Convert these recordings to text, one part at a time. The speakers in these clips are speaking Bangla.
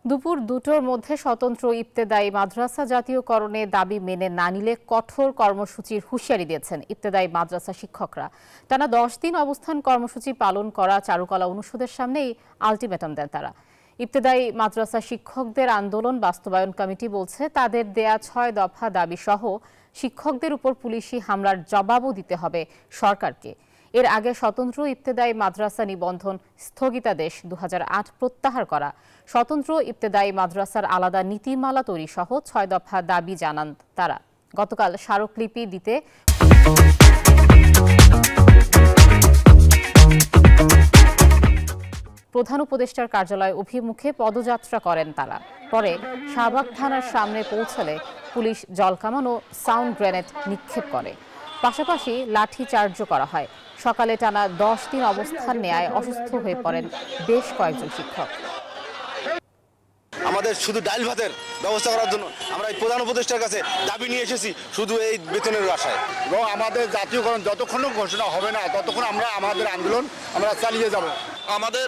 দুপুর ২টোর মধ্যে স্বতন্ত্র ইবতেদায়ী মাদ্রাসা জাতীয়করণে দাবি মেনে না নিলে কঠোর কর্মসূচির হুঁশিয়ারি দিয়েছেন ইবতেদায়ী মাদ্রাসা শিক্ষকরা। টানা ১০ দিন অবস্থান কর্মসূচি পালন করা চারুকলা অনুষদের সামনেই আলটিমেটাম দেন তারা। ইবতেদায়ী মাদ্রাসা শিক্ষকদের আন্দোলন বাস্তবায়ন কমিটি বলছে, তাদের দেয়া ৬ দফা দাবি সহ শিক্ষকদের উপর পুলিশি হামলার জবাবও দিতে হবে সরকারকে। এর আগে স্বতন্ত্র ইবতেদায়ী মাদ্রাসা নিবন্ধন স্থগিতাদেশ ২০০৮ প্রত্যাহার করা, স্বতন্ত্র ইবতেদায়ী মাদ্রাসার আলাদা নীতিমালা তৈরি সহ ৬ দফা দাবি জানান তারা। গতকাল স্মারকলিপি দিতে প্রধান উপদেষ্টার কার্যালয় অভিমুখে পদযাত্রা করেন তারা। পরে শাহবাগ থানার সামনে পৌঁছালে পুলিশ জলকামান ও সাউন্ড গ্রেনেড নিক্ষেপ করে, পাশাপাশি লাঠিচার্জও করা হয়। সকালে টানা ১০ দিন অবস্থান নেয়ায় অসুস্থ হয়ে পড়েন বেশ কয়েকজন শিক্ষক। আমাদের শুধু ডাল ভাতের ব্যবস্থা করার জন্য আমরা এই প্রধান উপদেষ্টার কাছে দাবি নিয়ে এসেছি, শুধু এই বেতনের আশায়। এবং আমাদের জাতীয়করণ যতক্ষণ ঘোষণা হবে না ততক্ষণ আমরা আমাদের আন্দোলন আমরা চালিয়ে যাব। আমাদের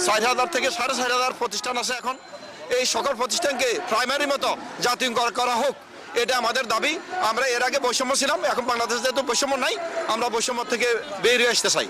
৬,০০০ থেকে ৬,৫০০ প্রতিষ্ঠান আছে এখন। এই সকল প্রতিষ্ঠানকে প্রাইমারি মতো জাতীয়করণ করা হোক, এটা আমাদের দাবি। আমরা এর আগে বৈষম্য ছিলাম, এখন বাংলাদেশে যেহেতু বৈষম্য নাই, আমরা বৈষম্য থেকে বেরিয়ে আসতে চাই।